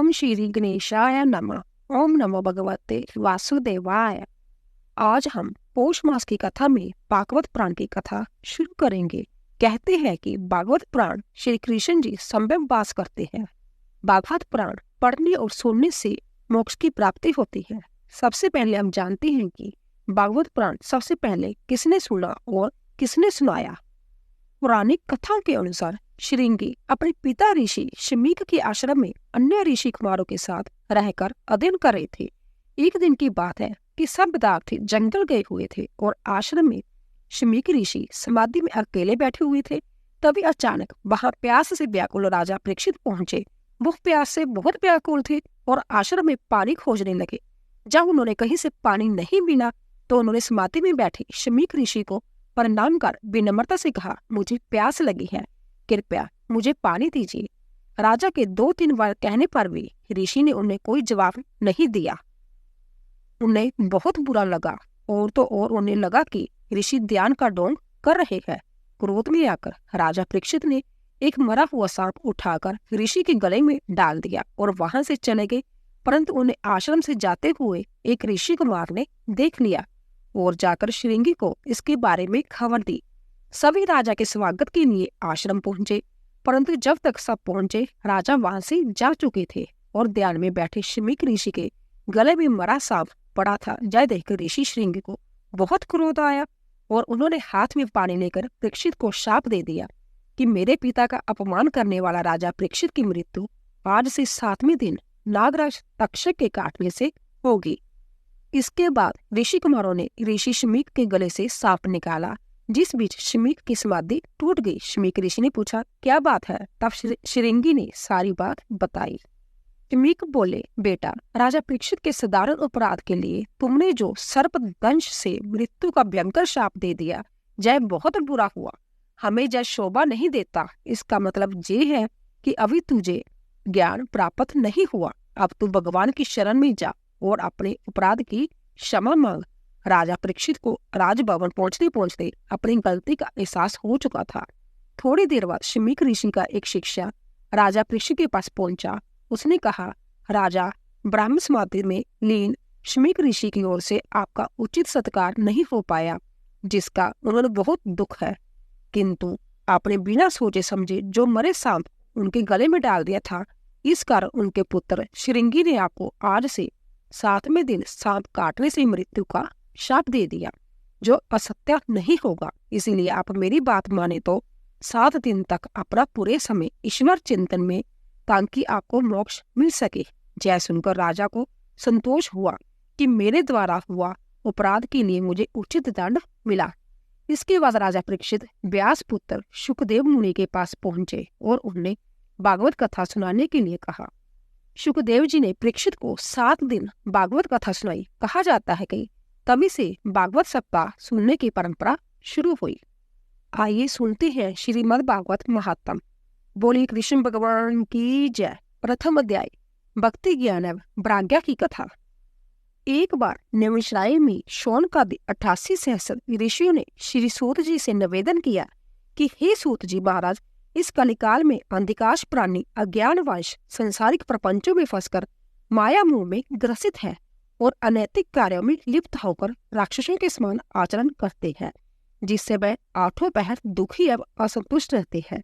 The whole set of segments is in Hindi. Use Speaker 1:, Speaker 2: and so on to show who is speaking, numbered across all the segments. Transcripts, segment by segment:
Speaker 1: ओम श्री गणेशाय नमः। ओम नमो भगवते वासुदेवाय। आज हम पौष मास की कथा में भागवत पुराण की कथा शुरू करेंगे। कहते हैं कि भागवत पुराण श्री कृष्ण जी संयम वास करते हैं। भागवत पुराण पढ़ने और सुनने से मोक्ष की प्राप्ति होती है। सबसे पहले हम जानते हैं कि भागवत पुराण सबसे पहले किसने सुना और किसने सुनाया। पौराणिक कथाओं के अनुसार श्रृंगी अपने पिता ऋषि शमीक के आश्रम में अन्य ऋषि कुमारों के साथ रहकर अध्ययन कर रहे थे। एक दिन की बात है कि सब विद्यार्थी जंगल गए हुए थे और आश्रम में शमीक ऋषि समाधि में अकेले बैठे हुए थे। तभी अचानक वहां प्यास से व्याकुल राजा परीक्षित पहुंचे। वो प्यास से बहुत व्याकुल थे और आश्रम में पानी खोजने लगे। जब उन्होंने कहीं से पानी नहीं पीना तो उन्होंने समाधि में बैठे शमीक ऋषि को प्रणाम कर विनम्रता से कहा, मुझे प्यास लगी है, कृपया मुझे पानी दीजिए। राजा के 2-3 बार कहने पर भी ऋषि ने उन्हें कोई जवाब नहीं दिया। उन्हें बहुत बुरा लगा और तो और उन्हें लगा कि ऋषि ध्यान का ढोंग कर रहे हैं। क्रोध में आकर राजा परीक्षित ने एक मरा हुआ सांप उठाकर ऋषि के गले में डाल दिया और वहां से चले गए। परंतु उन्हें आश्रम से जाते हुए एक ऋषि कुमार ने देख लिया और जाकर श्रृंगी को इसके बारे में खबर दी। सभी राजा के स्वागत के लिए आश्रम पहुंचे, परंतु जब तक सब पहुंचे राजा वहां से जा चुके थे और ध्यान में बैठे शमीक ऋषि के गले में मरा सांप पड़ा था। यह देखकर ऋषि श्रृंगी को बहुत क्रोध आया और उन्होंने हाथ में पानी लेकर परीक्षित को शाप दे दिया कि मेरे पिता का अपमान करने वाला राजा परीक्षित की मृत्यु आज से 7वें दिन नागराज तक्षक के काटने से होगी। इसके बाद ऋषि कुमारों ने ऋषि शमीक के गले से सांप निकाला, जिस बीच शमीक की समाधि टूट गई। शमीक ऋषि ने पूछा, क्या बात है? तब श्रृंगी ने सारी बात बताई। शमीक बोले, बेटा, राजा परीक्षित के साधारण अपराध के लिए तुमने जो सर्प दंश से मृत्यु का भयंकर शाप दे दिया, यह बहुत बुरा हुआ। हमें यह शोभा नहीं देता। इसका मतलब ये है कि अभी तुझे ज्ञान प्राप्त नहीं हुआ। अब तू भगवान की शरण में जा और अपने अपराध की क्षमा मांग। राजा परीक्षित को राजभवन पहुंचते पहुंचते अपनी गलती का एहसास हो चुका था। थोड़ी देर बाद शमीक ऋषि का एक शिष्य राजा परीक्षित के पास पहुंचा। उसने कहा, राजा, ब्राह्मण समाधि में लीन शमीक ऋषि की ओर से आपका उचित सत्कार नहीं हो पाया, जिसका उन्होंने बहुत दुख है। किंतु आपने बिना सोचे समझे जो मरे सांप उनके गले में डाल दिया था, इस कारण उनके पुत्र श्रृंगी ने आपको आज से 7वें दिन सांप काटने से मृत्यु का शाप दे दिया, जो असत्य नहीं होगा। इसीलिए आप मेरी बात माने तो 7 दिन तक अपना पूरे समय ईश्वर चिंतन में, ताकि आपको मोक्ष मिल सके। जय सुनकर राजा को संतोष हुआ कि मेरे द्वारा हुआ अपराध के लिए मुझे उचित दंड मिला। इसके बाद राजा परीक्षित व्यास पुत्र शुकदेव मुनि के पास पहुंचे और उन्हें भागवत कथा सुनाने के लिए कहा। शुकदेव जी ने परीक्षित को 7 दिन भागवत कथा सुनाई। कहा जाता है कि तभी से भागवत सप्ताह सुनने की परंपरा शुरू हुई। आइए सुनते हैं श्रीमद् भागवत महात्म। बोली कृष्ण भगवान की जय। प्रथम अध्याय, भक्ति ज्ञान एवं प्राज्ञा की कथा। एक बार नैमिषारण्य में शौनकादि 88 सहस्त्र ऋषियों ने श्री सूत जी से निवेदन किया कि हे सूत जी महाराज, इस कलिकाल में अंधिकाश प्राणी अज्ञानवश सांसारिक प्रपंचों में फंसकर माया मोह में ग्रसित है और अनैतिक कार्यों में लिप्त होकर राक्षसों के समान आचरण करते हैं, जिससे वह 8 पहर दुखी एवं असंतुष्ट रहते हैं।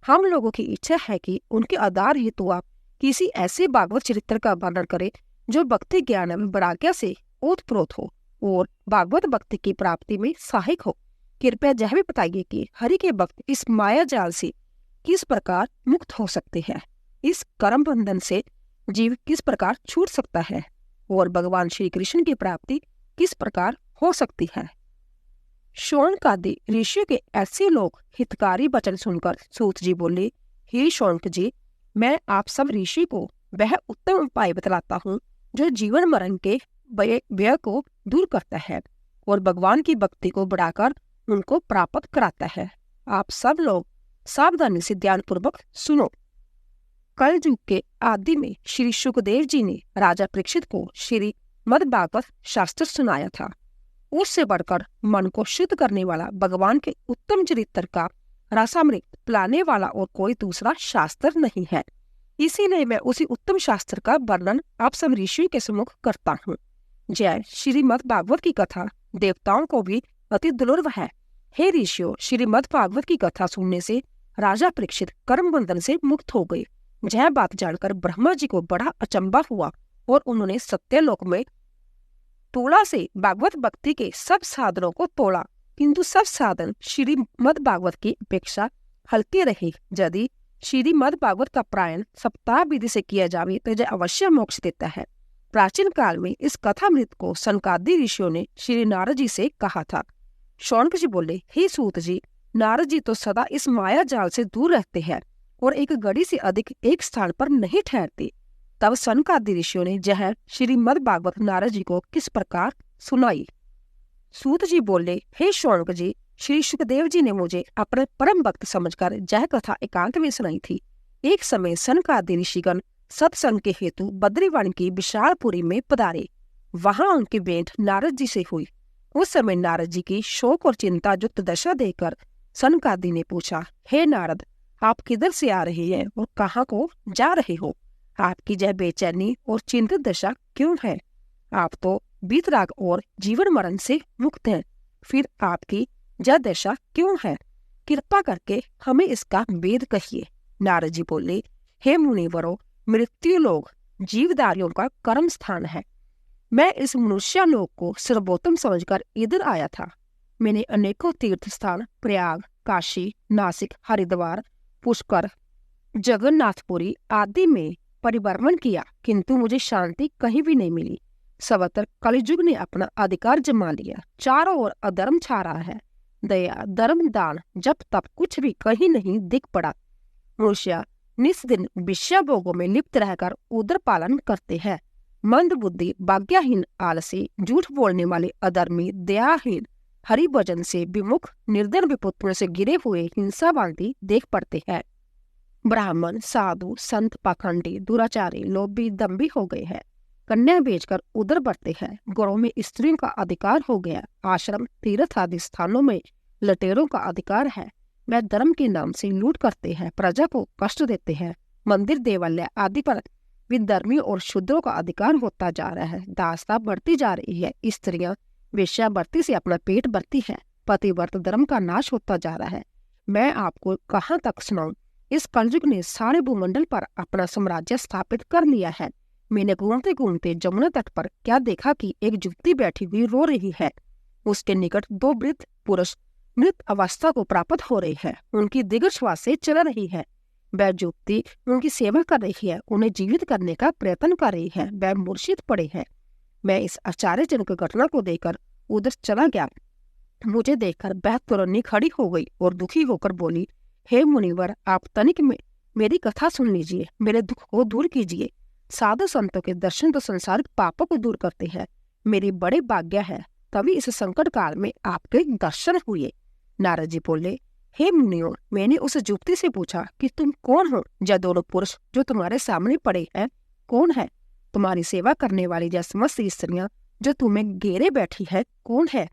Speaker 1: हम लोगों की इच्छा है कि उनके आधार हेतु आप किसी ऐसे भागवत चरित्र का वर्णन करें जो भक्ति ज्ञान एवं वैराग्य से ओतप्रोत हो और भागवत भक्ति की प्राप्ति में सहायक हो। कृपया यह भी बताइए कि हरि के भक्त इस माया जाल से किस प्रकार मुक्त हो सकते हैं, इस कर्म बंधन से जीव किस प्रकार छूट सकता है और भगवान श्री कृष्ण की प्राप्ति किस प्रकार हो सकती है। शौनकादि ऋषियों के ऐसे लोग हितकारी वचन सुनकर सूत जी बोले, हे शौनक जी, मैं आप सब ऋषि को वह उत्तम उपाय बतलाता हूँ जो जीवन मरण के व्यय को दूर करता है और भगवान की भक्ति को बढ़ाकर उनको प्राप्त कराता है। आप सब लोग सावधानी से ध्यान पूर्वक सुनो। कल युग के आदि में श्री शुकदेव जी ने राजा परीक्षित को श्री मद्भागवत शास्त्र सुनाया था। उससे बढ़कर मन को शुद्ध करने वाला भगवान के उत्तम चरित्र का रसामृत पिलाने वाला और कोई दूसरा शास्त्र नहीं है। इसीलिए मैं उसी उत्तम शास्त्र का वर्णन आप सब ऋषियों के सम्मुख करता हूँ। जय श्रीमद् भागवत की कथा देवताओं को भी अति दुर्लभ है। हे ऋषियों, श्रीमद् भागवत की कथा सुनने से राजा परीक्षित कर्म बंधन से मुक्त हो गए। यह बात जानकर ब्रह्मा जी को बड़ा अचंबा हुआ और उन्होंने सत्यलोक में तोड़ा से भागवत भक्ति के सब साधनों को तोड़ा, किंतु सब साधन श्रीमद् भागवत की अपेक्षा हल्के रहे। यदि श्रीमद् भागवत का पारायण सप्ताह विधि से किया जावे तो यह अवश्य मोक्ष देता है। प्राचीन काल में इस कथामृत को सनकादि ऋषियों ने श्री नारद जी से कहा था। शौनक जी बोले, हे सूत जी, नारद जी तो सदा इस माया जाल से दूर रहते हैं और एक घड़ी से अधिक एक स्थान पर नहीं ठहरते। तब सनकादि ऋषियों ने यह श्रीमद् भागवत नारद जी को किस प्रकार सुनाई। सूत जी बोले, हे शौनक जी, श्री सुखदेव जी ने मुझे अपने परम भक्त समझकर यह कथा एकांत में सुनाई थी। एक समय सनकादि ऋषिगण सत्संग के हेतु बद्रीवाणी की विशालपुरी में पधारे। वहां उनकी भेंट नारद जी से हुई। उस समय नारद जी की शोक और चिंता युक्त दशा देखकर सनकादि ने पूछा, हे नारद, आप किधर से आ रहे हैं और कहाँ को जा रहे हो? आपकी यह बेचैनी और चिंतित दशा क्यों है? आप तो वीतराग और जीवन मरण से मुक्त हैं, फिर आपकी यह दशा क्यों है? कृपा करके हमें इसका भेद कहिए। नारद जी बोले, हे मुनिवरों, मृत्यु लोक जीवधारियों का कर्म स्थान है। मैं इस मनुष्य लोक को सर्वोत्तम समझकर इधर आया था। मैंने अनेकों तीर्थ स्थान प्रयाग, काशी, नासिक, हरिद्वार, पुष्कर, जगन्नाथपुरी आदि में परिभ्रमण किया, किंतु मुझे शांति कहीं भी नहीं मिली। सर्वत्र कलियुग ने अपना अधिकार जमा लिया। चारों ओर अधर्म छा रहा है। दया, धर्म, दान, जप तप कुछ भी कहीं नहीं दिख पड़ा। मनुष्य निस्दिन विषय भोगों में लिप्त रहकर उदर पालन करते हैं। मंद बुद्धि, भाग्यहीन, आलसी, झूठ बोलने वाले, अधर्मी, दयाहीन, हरि भजन से विमुख, निर्धन विपुत्र से गिरे हुए हिंसावादी देख पड़ते हैं। ब्राह्मण, साधु, संत पाखंडी, दुराचारी, लोभी, दम्भी हो गए हैं। कन्या बेचकर उधर बढ़ते हैं। गौरों में स्त्रियों का अधिकार हो गया। आश्रम, तीर्थ आदि स्थानों में लटेरों का अधिकार है। वह धर्म के नाम से लूट करते हैं, प्रजा को कष्ट देते हैं। मंदिर, देवालय आदि पर विधर्मियों और शूद्रों का अधिकार होता जा रहा है। दासता बढ़ती जा रही है। स्त्रियां वेश्यावृत्ति से अपना पेट भरती है। पतिव्रत धर्म का नाश होता जा रहा है। मैं आपको कहाँ तक सुनाऊं? इस कलयुग ने सारे भूमंडल पर अपना साम्राज्य स्थापित कर लिया है। मैंने घूमते घूमते जमुना तट पर क्या देखा कि एक युवती बैठी हुई रो रही है। उसके निकट दो वृद्ध पुरुष मृत अवस्था को प्राप्त हो रहे हैं। उनकी दीर्घ श्वास से चल रही है। वह युवती उनकी सेवा कर रही है, उन्हें जीवित करने का प्रयत्न कर रही है। वह मूर्छित पड़े हैं। मैं इस आश्चर्यजनक घटना को देखकर उधर चला गया। मुझे देखकर वह तुरंत खड़ी हो गई और दुखी होकर बोली, हे मुनिवर, आप तनिक मेरी कथा सुन लीजिए, मेरे दुख को दूर कीजिए। साधु संतों के दर्शन तो संसारिक पापों को दूर करते हैं। मेरी बड़े भाग्य है, तभी इस संकट काल में आपके दर्शन हुए। नारद जी बोले, हे मुनियों, मैंने उस युवती से पूछा कि तुम कौन हो? यह दोनों पुरुष जो तुम्हारे सामने पड़े हैं कौन है? तुम्हारी सेवा करने वाली यह समस्त स्त्रियां जो तुम्हें घेरे बैठी है कौन है?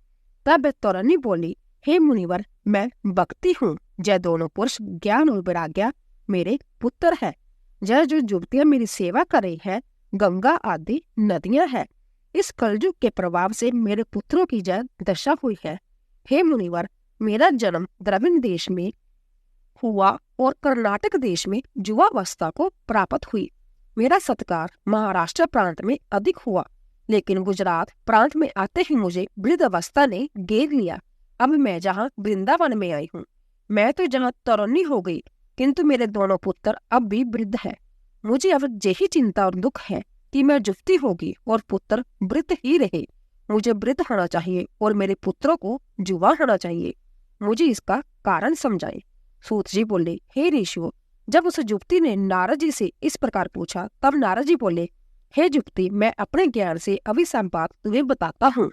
Speaker 1: तब वह तौरनी बोली, हे मुनिवर, मैं भक्ति हूँ। यह दोनों पुरुष ज्ञान और वैराग्य मेरे पुत्र है। यह जो युवतियां मेरी सेवा कर रही है गंगा आदि नदियां हैं। इस कलयुग के प्रभाव से मेरे पुत्रों की यह दशा हुई है। हे मुनिवर, मेरा जन्म द्रविड़ देश में हुआ और कर्नाटक देश में युवावस्था को प्राप्त हुई। मेरा सत्कार महाराष्ट्र प्रांत में अधिक हुआ, लेकिन गुजरात प्रांत में आते ही मुझे वृद्ध अवस्था ने घेर लिया। अब मैं जहाँ वृंदावन में आई हूँ, मैं तो जहाँ तरुणी हो गई, किंतु मेरे दोनों पुत्र अब भी वृद्ध है। मुझे अब यही चिंता और दुख है कि मैं युवती होगी और पुत्र वृद्ध ही रहे। मुझे वृद्ध होना चाहिए और मेरे पुत्रों को युवा होना चाहिए। मुझे इसका कारण समझाए। सूत जी बोले, हे ऋषियों, जब उस युवती ने नारद जी से इस प्रकार पूछा, तब नारद जी बोले, हे युवती, मैं अपने ज्ञान से अभी सब बात तुम्हें बताता हूँ।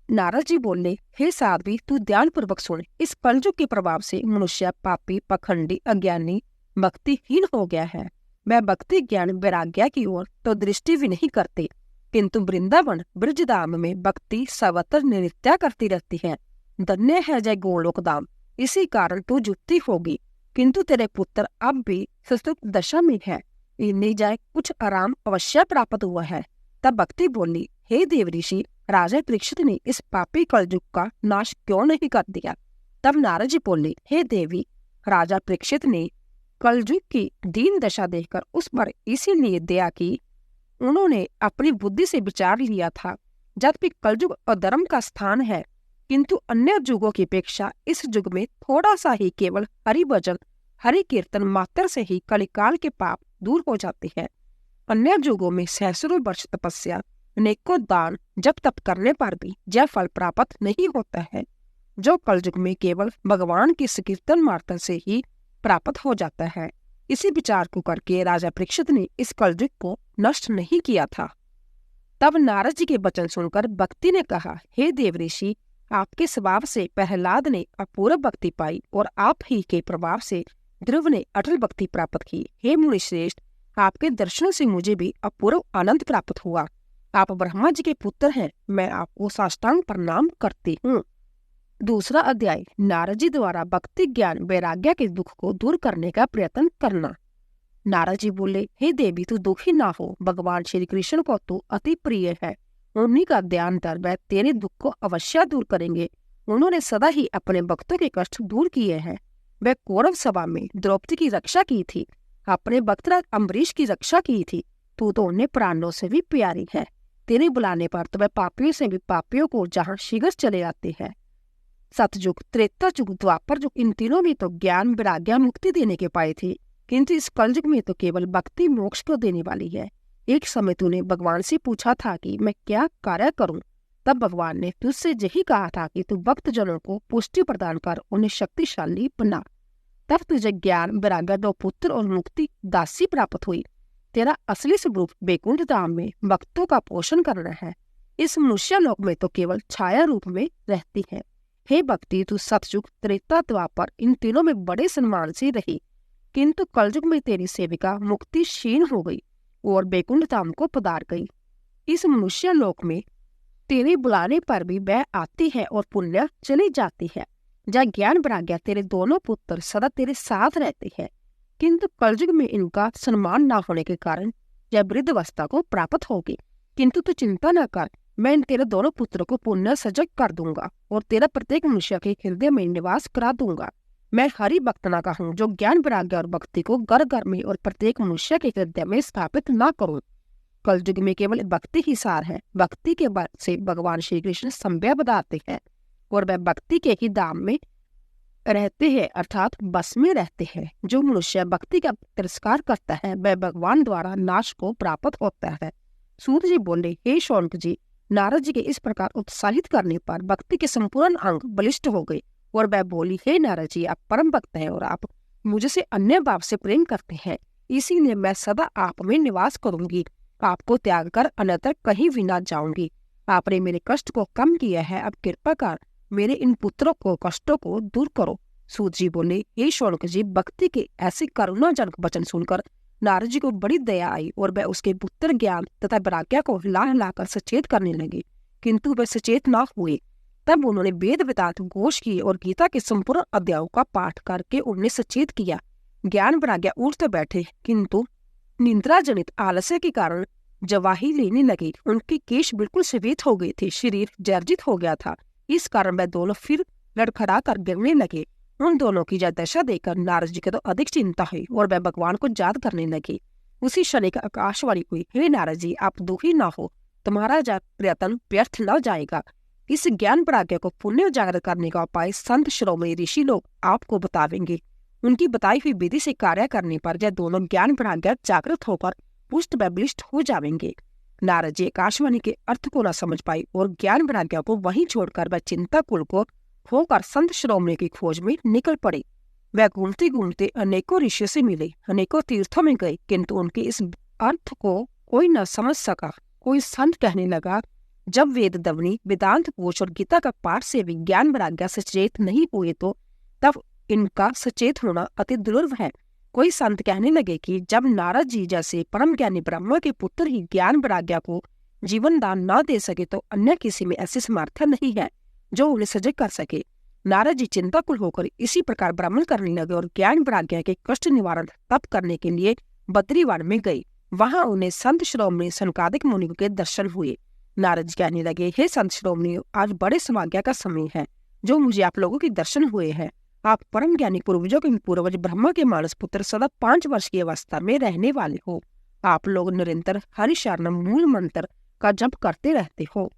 Speaker 1: नारद जी बोले, हे साध्वी, तू ध्यान पूर्वक सुन। इस कलयुग के प्रभाव से मनुष्य पापी, पखंडी, अज्ञानी, भक्तिहीन हो गया है। मैं भक्ति, ज्ञान, वैराग्य की ओर तो दृष्टि भी नहीं करते, किंतु वृंदावन ब्रजधाम में भक्ति सर्वत्र नृत्य करती रहती है। धन्य है जय गोलोक धाम। इसी कारण तू युवती होगी, किंतु तेरे पुत्र अब भी सुसुप्त दशा में है। इन्हीं जाए कुछ आराम अवश्य प्राप्त हुआ है। तब भक्ति बोली, हे देव ऋषि, राजा परीक्षित ने इस पापी कलयुग का नाश क्यों नहीं कर दिया? तब नारद जी बोले, हे देवी, राजा परीक्षित ने कलयुग की दीन दशा देखकर उस पर इसीलिए दया की, उन्होंने अपनी बुद्धि से विचार लिया था, जब भी कलयुग अधर्म का स्थान है, किंतु अन्य युगों की अपेक्षा इस युग में थोड़ा सा ही केवल हरि भजन हरि कीर्तन मात्र से ही कलिकाल के पाप दूर हो जाते हैं। अन्य युगों में सहस्रों वर्ष तपस्या, अनेकों दान, जप तप करने पर भी यह फल प्राप्त नहीं होता है, जो कलयुग में केवल भगवान की कीर्तन मात्र से ही प्राप्त हो जाता है। इसी विचार को करके राजा परीक्षित ने इस कलयुग को नष्ट नहीं किया था। तब नारद जी के वचन सुनकर भक्ति ने कहा, हे देव ऋषि, आपके स्वभाव से प्रहलाद ने अपूर्व भक्ति पाई और आप ही के प्रभाव से ध्रुव ने अटल भक्ति प्राप्त की। हे मुनि श्रेष्ठ, आपके दर्शनों से मुझे भी अपूर्व आनंद प्राप्त हुआ। आप ब्रह्मा जी के पुत्र हैं, मैं आपको साष्टांग प्रणाम करती हूँ। दूसरा अध्याय, नारद जी द्वारा भक्ति ज्ञान वैराग्य के दुख को दूर करने का प्रयत्न करना। नारद जी बोले, हे देवी, तू दुखी ना हो, भगवान श्री कृष्ण को तू अति प्रिय है, उन्हीं का ध्यान कर वह तेरे दुख को अवश्य दूर करेंगे। उन्होंने सदा ही अपने भक्तों के कष्ट दूर किए हैं। वह कौरव सभा में द्रौपदी की रक्षा की थी, अपने भक्त अम्बरीश की रक्षा की थी। तू तो उन्हें प्राणों से भी प्यारी है। तेरे बुलाने पर तो वह पापियों से भी पापियों को जहाँ शीघ्र चले आते हैं। सतयुग, त्रेता युग, द्वापर युग, इन तीनों में तो ज्ञान वैराग्य मुक्ति देने के पाए थे, किंतु इस कलयुग में तो केवल भक्ति मोक्ष को देने वाली है। एक समय तूने भगवान से पूछा था कि मैं क्या कार्य करूं, तब भगवान ने तुझसे यही कहा था कि तू भक्त जनों को पुष्टि प्रदान कर उन्हें शक्तिशाली बना। तब तुझे ज्ञान वैराग्य, दो पुत्र और मुक्ति दासी प्राप्त हुई। तेरा असली स्वरूप वैकुंठ धाम में भक्तों का पोषण करना है। इस मनुष्य लोक में तो केवल छाया रूप में रहती है। हे भक्ति, तू सतयुग, त्रेता, द्वापर, इन तीनों में बड़े सम्मान से रही, किंतु कलयुग में तेरी सेविका मुक्ति क्षीण हो गई और वैकुंठ धाम को पधार गई। इस मनुष्य लोक में तेरे बुलाने पर भी वह आती है और पुण्य चली जाती है। जहाँ ज्ञान वैराग्य तेरे दोनों पुत्र सदा तेरे साथ रहते हैं, किंतु कलयुग में इनका सम्मान न होने के कारण यह वृद्धावस्था को प्राप्त होगी। किंतु तू चिंता न कर, मैं इन तेरे दोनों पुत्रों को पुण्य सजग कर दूंगा और तेरा प्रत्येक मनुष्य के हृदय में निवास करा दूंगा। मैं हरि भक्त ना कहूँ जो ज्ञान वैराग्य और भक्ति को घर घर में और प्रत्येक मनुष्य के हृदय में स्थापित ना करूँ। कलयुग में केवल भक्ति ही सार है। भक्ति के बाद से भगवान श्री कृष्ण संभय बताते हैं और वह भक्ति के ही धाम में रहते हैं, अर्थात बस में रहते हैं। जो मनुष्य भक्ति का तिरस्कार करता है वह भगवान द्वारा नाश को प्राप्त होता है। सूत जी बोले, हे शौनक जी, नारद जी के इस प्रकार उत्साहित करने पर भक्ति के संपूर्ण अंग बलिष्ठ हो गए और वह बोली, हे नारद जी, आप परम भक्त हैं और आप मुझसे अन्य भाव से प्रेम करते हैं, इसीलिए मैं सदा आप में निवास करूंगी। आपको त्याग कर अन्यत्र कहीं भी ना जाऊंगी। आपने मेरे कष्ट को कम किया है, अब कृपा कर मेरे इन पुत्रों को कष्टों को दूर करो। सूत जी बोले, हे शौनक जी, भक्ति के ऐसे करुणाजनक वचन सुनकर नारद जी को बड़ी दया आई और वह उसके पुत्र ज्ञान तथा वैराग्य को हिला हिलाकर सचेत करने लगे, किंतु वह सचेत न हुए। तब उन्होंने वेद वेदांत घोष किए और गीता के संपूर्ण अध्यायों का पाठ करके उन्हें सचेत किया। ज्ञान वैराग्य उठ तो बैठे, किंतु निद्रा जनित आलस्य के कारण जवाही लेने लगे। उनके केश बिल्कुल सफेद हो गए थे, शरीर जर्जित हो गया था। इस कारण वह दोनों फिर लड़खड़ा कर गिरने लगे। उन दोनों की यह दशा देखकर नारद जी को तो अधिक चिंता हुई और वह भगवान को याद करने लगे। उसी क्षण का आकाशवाणी हुई, हे नारद जी, आप दुखी ना हो, तुम्हारा प्रयत्न व्यर्थ न जाएगा। इस ज्ञान वैराग्य को पुण्य उजागर करने का उपाय संत शिरोमणि ऋषि लोग आपको बतावेंगे। उनकी बताई हुई विधि से कार्य करने पर यह दोनों ज्ञान वैराग्य जागृत होकर पुष्ट व बलिष्ठ हो जाएंगे। नारद जी आकाशवाणी के अर्थ को न समझ पाई और ज्ञान वैराग्य को वहीं छोड़कर वह चिंता कुल को होकर संत शिरोमणि की खोज में निकल पड़े। वह घूमते घूमते अनेकों ऋषियों से मिले, अनेकों तीर्थों में गए, किंतु उनके इस अर्थ को कोई न समझ सका। कोई संत कहने लगा, जब वेद दवनी, वेदांत कोश और गीता का पाठ से भी ज्ञान वैराग्य सचेत नहीं हुए तो तब इनका सचेत होना अति दुर्लभ है। कोई संत कहने लगे कि जब नारद जी जैसे परम ज्ञानी ब्रह्मा के पुत्र ही ज्ञान वैराग्य को जीवन दान न दे सके तो अन्य किसी में ऐसी सामर्थ्य नहीं है जो उन्हें सजग कर सके। नारद जी चिंताकुल होकर इसी प्रकार भ्रमण करने लगे और ज्ञान वैराग्य के कष्ट निवारण तप करने के लिए बद्रीवान में गई। वहां उन्हें संत शिरोमणि सनकादिक मुनि के दर्शन हुए। नारद जी कहने लगे, हे संत शिरोमणि, आज बड़े सौभाग्य का समय है जो मुझे आप लोगों के दर्शन हुए हैं। आप परम ज्ञानी पूर्वजों के पूर्वज ब्रह्मा के मानस पुत्र सदा 5 वर्ष की अवस्था में रहने वाले हो। आप लोग निरंतर हरि शरणम मूल मंत्र का जप करते रहते हो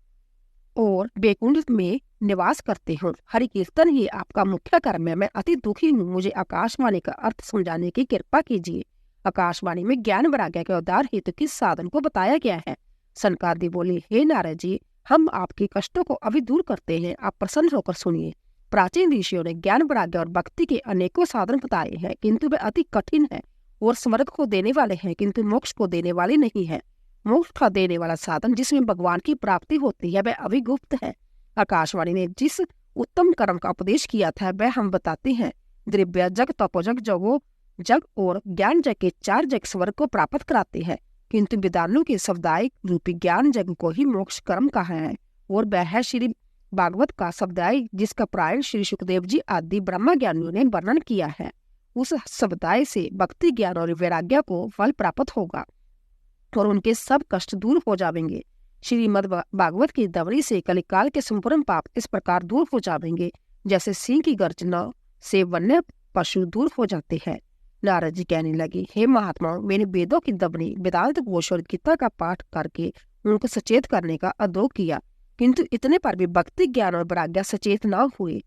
Speaker 1: और बैकुंठ में निवास करते हो। हरि कीर्तन ही आपका मुख्य कर्म है। मैं अति दुखी हूँ, मुझे आकाशवाणी का अर्थ समझाने की कृपा कीजिए। आकाशवाणी में ज्ञान वैराग्य के उद्धार हेतु किस साधन को बताया गया है? सनकादि बोले, हे नारद जी, हम आपके कष्टों को अभी दूर करते हैं, आप प्रसन्न होकर सुनिए। प्राचीन ऋषियों ने ज्ञान वैराग्य और भक्ति के अनेकों साधन बताए हैं, किंतु वे अति कठिन है और स्वर्ग को देने वाले हैं, किंतु मोक्ष को देने वाले नहीं है। मोक्ष का देने वाला साधन जिसमें भगवान की प्राप्ति होती है वह अभी गुप्त है। आकाशवाणी ने जिस उत्तम कर्म का उपदेश किया था वह हम बताते हैं। द्रव्य जग, तपोजग, जगो जग और ज्ञान जग के 4 जग स्वर्ग को प्राप्त कराते हैं, किंतु विद्वानों के शब्दायिक रूपी ज्ञान जग को ही मोक्ष कर्म कहा है और वह है श्री भागवत का शब्दायिक, जिसका प्रायण श्री सुखदेव जी आदि ब्रह्म ज्ञानियों ने वर्णन किया है। उस शब्दाय से भक्ति, ज्ञान और वैराग्य को फल प्राप्त होगा और उनके सब कष्ट दूर हो जाएंगे। श्रीमद् भागवत की दवरी से कलिकाल के संपूर्ण पाप इस प्रकार दूर हो जाएंगे जैसे सिंह की गर्जना से वन्य पशु दूर हो जाते हैं। नारद जी कहने लगे, हे महात्मा, मैंने वेदों की दवनी, वेदांत घोष और गीता का पाठ करके उनको सचेत करने का अदोग किया, किंतु इतने पर भी भक्ति, ज्ञान और वैराग्य सचेत न हुए।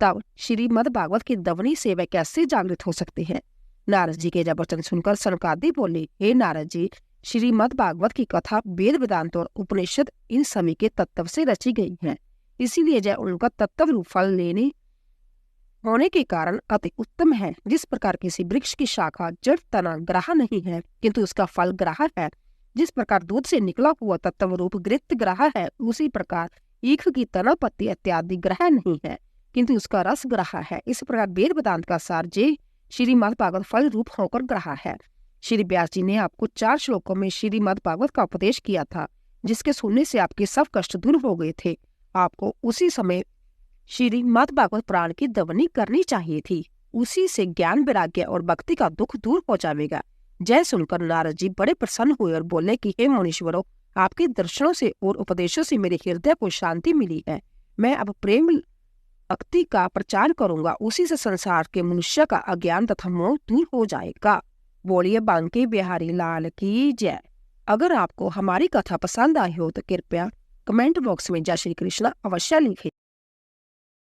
Speaker 1: तब श्रीमद् भागवत की दवनी से वे कैसे जागृत हो सकते हैं? नारद जी के जब वचन सुनकर सनकादि बोले, हे नारद जी, श्रीमद् भागवत की कथा वेद, वेदांत और उपनिषद इन सभी के तत्व से रची गई है, इसीलिए जय उनका तत्व रूप फल लेने होने के कारण अति उत्तम है। जिस प्रकार किसी वृक्ष की शाखा जड़, तना ग्राह नहीं है, किंतु उसका फल ग्राह है, जिस प्रकार दूध से निकला हुआ तत्व रूप घृत ग्राह है, उसी प्रकार ईख की तना, पत्ती इत्यादि ग्रह नहीं है, किंतु उसका रस ग्राह है। इस प्रकार वेद वेदांत का सार जे श्रीमद् भागवत फल रूप होकर ग्राह है। श्री व्यास जी ने आपको 4 श्लोकों में श्रीमद् भागवत का उपदेश किया था, जिसके सुनने से आपके सब कष्ट दूर हो गए थे। आपको उसी समय श्रीमद् भागवत पुराण की दवनी करनी चाहिए थी, उसी से ज्ञान, वैराग्य और भक्ति का दुख दूर हो जाएगा। जय सुनकर नारद जी बड़े प्रसन्न हुए और बोले कि हे मुनीश्वरों, आपके दर्शनों से और उपदेशों से मेरे हृदय को शांति मिली है। मैं अब प्रेम भक्ति का प्रचार करूंगा, उसी से संसार के मनुष्य का अज्ञान तथा मोह दूर हो जाएगा। बोलिए बांके बिहारी लाल की जय। अगर आपको हमारी कथा पसंद आई हो तो कृपया कमेंट बॉक्स में जय श्री कृष्ण अवश्य लिखें।